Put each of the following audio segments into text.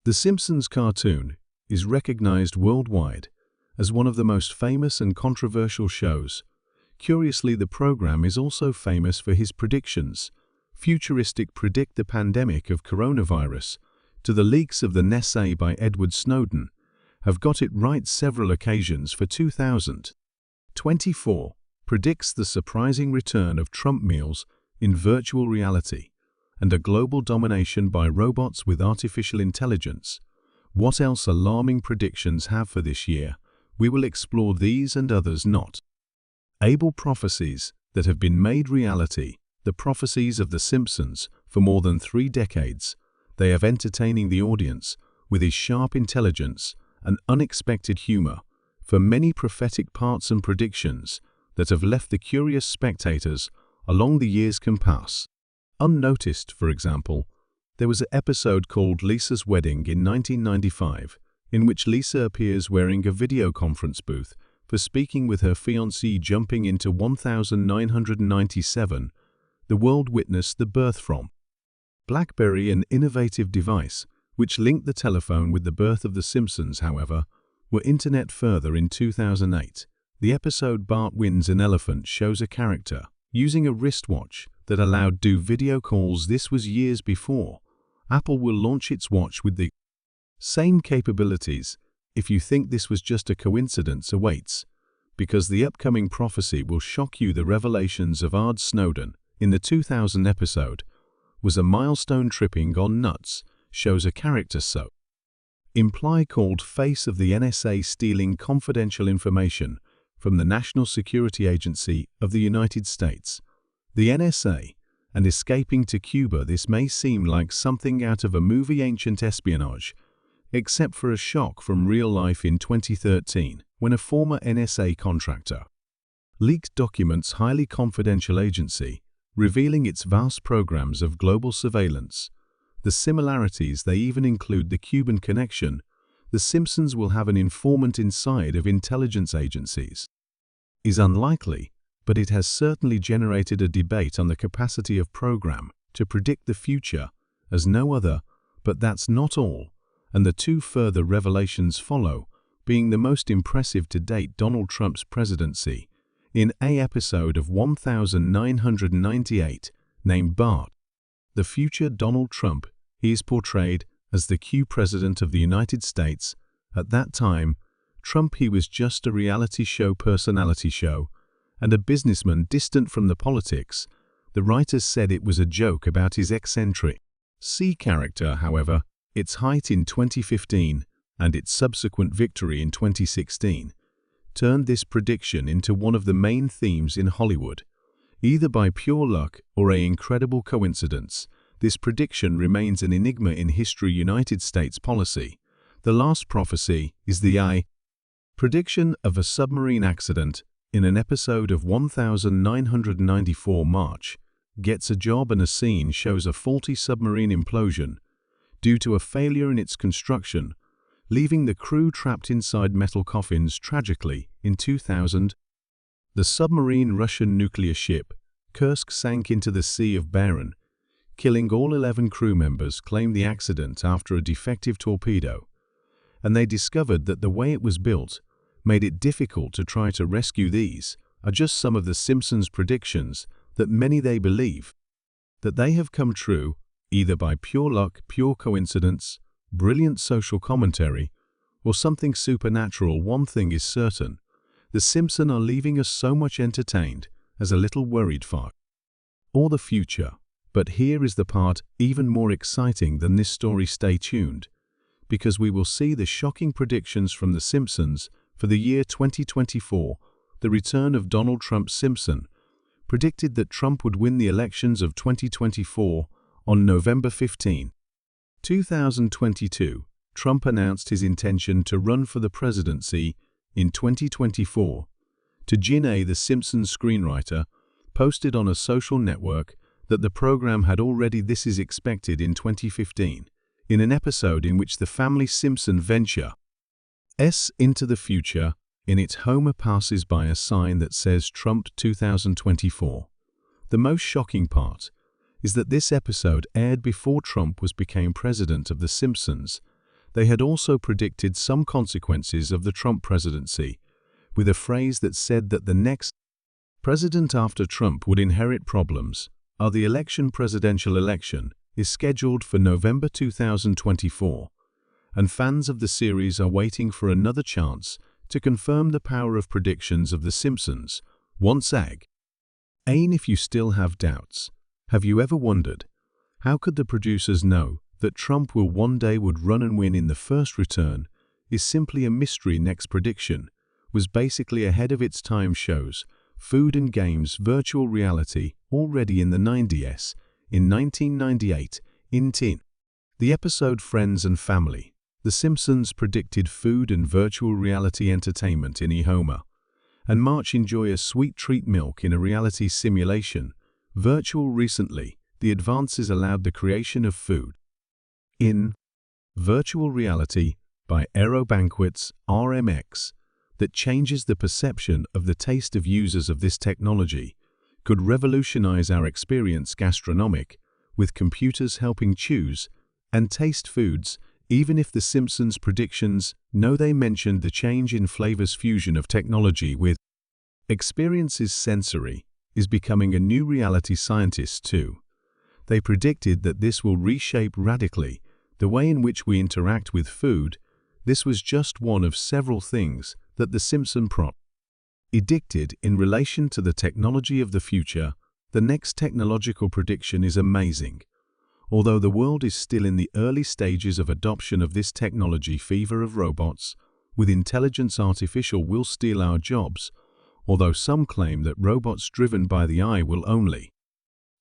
The Simpsons cartoon is recognized worldwide as one of the most famous and controversial shows. Curiously, the program is also famous for his predictions. Futuristic predict the pandemic of coronavirus to the leaks of the NSA by Edward Snowden have got it right several occasions for 2024 predicts the surprising return of Trump meals in virtual reality and a global domination by robots with artificial intelligence. What else alarming predictions have for this year? We will explore these and others not able prophecies that have been made reality, the prophecies of The Simpsons for more than 3 decades. They have entertaining the audience with his sharp intelligence and unexpected humor for many prophetic parts and predictions that have left the curious spectators along the years can pass unnoticed. For example, there was an episode called Lisa's Wedding in 1995, in which Lisa appears wearing a video conference booth for speaking with her fiancé. Jumping into 1997, the world witnessed the birth from BlackBerry, an innovative device which linked the telephone with the birth of The Simpsons. However, were internet further in 2008. The episode Bart Wins an Elephant shows a character using a wristwatch that allowed do video calls. This was years before Apple will launch its watch with the same capabilities. If you think this was just a coincidence, awaits, because the upcoming prophecy will shock you. The revelations of Edward Snowden in the 2000 episode was a milestone. Tripping on nuts shows a character so imply called face of the NSA stealing confidential information from the National Security Agency of the United States, the NSA, and escaping to Cuba. This may seem like something out of a movie, ancient espionage, except for a shock from real life in 2013, when a former NSA contractor leaked documents highly confidential agency, revealing its vast programs of global surveillance. The similarities, they even include the Cuban connection. The Simpsons will have an informant inside of intelligence agencies is unlikely, but it has certainly generated a debate on the capacity of program to predict the future as no other. But that's not all, and the 2 further revelations follow, being the most impressive to date. Donald Trump's presidency. In an episode of 1998, named Bart, the future Donald Trump, he is portrayed as the Q President of the United States. At that time, Trump, he was just a reality show personality show and a businessman distant from the politics. The writers said it was a joke about his eccentric character. However, its height in 2015 and its subsequent victory in 2016 turned this prediction into one of the main themes in Hollywood. Either by pure luck or an incredible coincidence, this prediction remains an enigma in history. United States policy. The last prophecy is the prediction of a submarine accident in an episode of 1994. March gets a job, and a scene shows a faulty submarine implosion due to a failure in its construction, leaving the crew trapped inside metal coffins. Tragically, in 2000, the submarine Russian nuclear ship Kursk sank into the Sea of Barents, killing all 11 crew members. Claimed the accident after a defective torpedo, and they discovered that the way it was built made it difficult to try to rescue. These are just some of the Simpsons predictions that many they believe that they have come true, either by pure luck, pure coincidence, brilliant social commentary, or something supernatural. One thing is certain, the Simpsons are leaving us so much entertained as a little worried for or the future. But here is the part even more exciting than this story. Stay tuned, because we will see the shocking predictions from The Simpsons for the year 2024. The return of Donald Trump. Simpson predicted that Trump would win the elections of 2024 on November 15, 2022. Trump announced his intention to run for the presidency in 2024. To Gina, the Simpsons screenwriter, posted on a social network that the program had already. This is expected in 2015, in an episode in which the family Simpson venture into the future. In it, Homer passes by a sign that says Trump 2024. The most shocking part is that this episode aired before Trump became president of The Simpsons. They had also predicted some consequences of the Trump presidency, with a phrase that said that the next president after Trump would inherit problems. The presidential election is scheduled for November 2024, and fans of the series are waiting for another chance to confirm the power of predictions of The Simpsons once again. If you still have doubts, have you ever wondered, how could the producers know that Trump will one day would run and win in the first return? Is simply a mystery. Next prediction was basically ahead of its time. Shows, food and games, virtual reality, already in the 90s. In 1998, in the episode Friends and Family, The Simpsons predicted food and virtual reality entertainment in Homer and Marge enjoy a sweet treat milk in a reality simulation. Virtual recently, the advances allowed the creation of food in virtual reality by Aero Banquets RMX that changes the perception of the taste of users of this technology, could revolutionize our experience gastronomic, with computers helping choose and taste foods. Even if The Simpsons predictions they mentioned the change in flavors, fusion of technology with experiences, sensory is becoming a new reality. Scientists too, they predicted that this will reshape radically the way in which we interact with food. This was just one of several things that The Simpsons predicted in relation to the technology of the future. The next technological prediction is amazing. Although the world is still in the early stages of adoption of this technology, fever of robots with intelligence artificial will steal our jobs. Although some claim that robots driven by the eye will only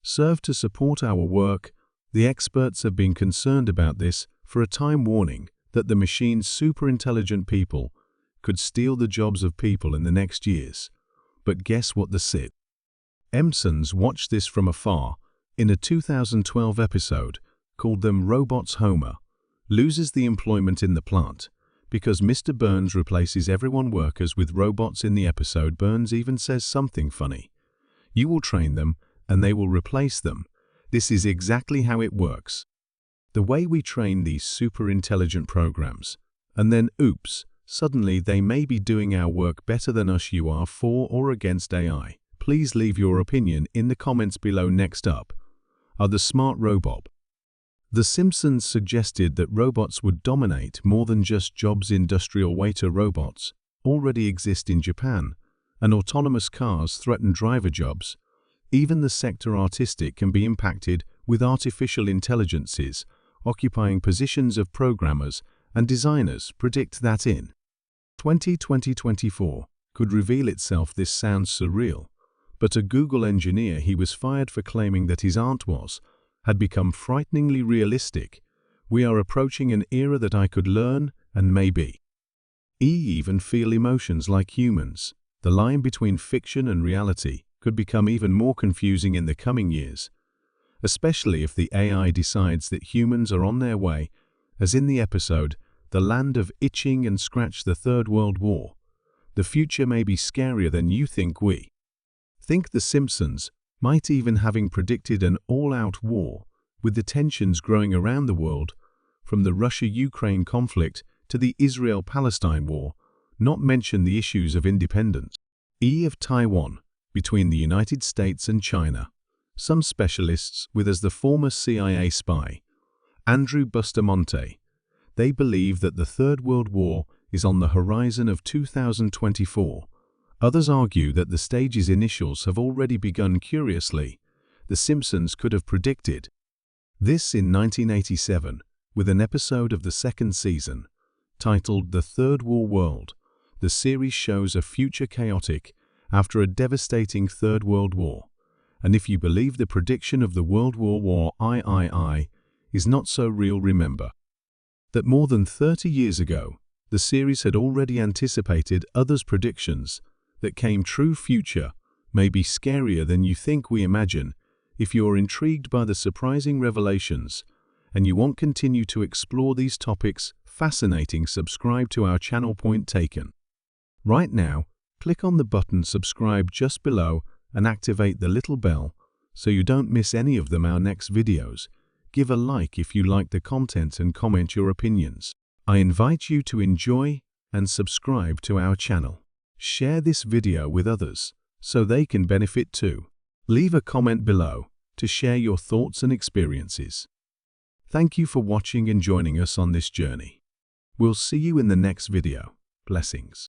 serve to support our work, the experts have been concerned about this for a time, warning that the machine's super-intelligent people could steal the jobs of people in the next years. But guess what? The Simpsons watched this from afar. In a 2012 episode called Them Robots, Homer loses the employment in the plant because Mr. Burns replaces everyone workers with robots. In the episode, Burns even says something funny. You will train them and they will replace them. This is exactly how it works. The way we train these super intelligent programs, and then oops, suddenly they may be doing our work better than us. You are for or against AI? Please leave your opinion in the comments below. Next up are the smart robot. The Simpsons suggested that robots would dominate more than just jobs. Industrial waiter robots already exist in Japan, and autonomous cars threaten driver jobs. Even the sector artistic can be impacted, with artificial intelligences occupying positions of programmers and designers. Predict that in 2024 could reveal itself. This sounds surreal, but a Google engineer, he was fired for claiming that his aunt had become frighteningly realistic. We are approaching an era that I could learn and maybe even feel emotions like humans. The line between fiction and reality could become even more confusing in the coming years, especially if the AI decides that humans are on their way, as in the episode The Land of Itching and Scratch, the Third World War. The future may be scarier than you think. We think The Simpsons might even having predicted an all-out war, with the tensions growing around the world, from the Russia-Ukraine conflict to the Israel-Palestine war, not mention the issues of independence of Taiwan between the United States and China. Some specialists, with as the former CIA spy, Andrew Bustamante, they believe that the Third World War is on the horizon of 2024. Others argue that the stage's initials have already begun. Curiously, The Simpsons could have predicted this in 1987 with an episode of the second season titled The Third War World. The series shows a future chaotic after a devastating Third World War. And if you believe the prediction of the World War III is not so real, remember that more than 30 years ago, the series had already anticipated others' predictions that came true. Future may be scarier than you think. We imagine. If you're intrigued by the surprising revelations and you want to continue to explore these topics, fascinating, subscribe to our channel. Point taken. Right now, click on the button subscribe just below and activate the little bell so you don't miss any of our next videos. Give a like if you like the content and comment your opinions. I invite you to enjoy and subscribe to our channel. Share this video with others so they can benefit too. Leave a comment below to share your thoughts and experiences. Thank you for watching and joining us on this journey. We'll see you in the next video. Blessings.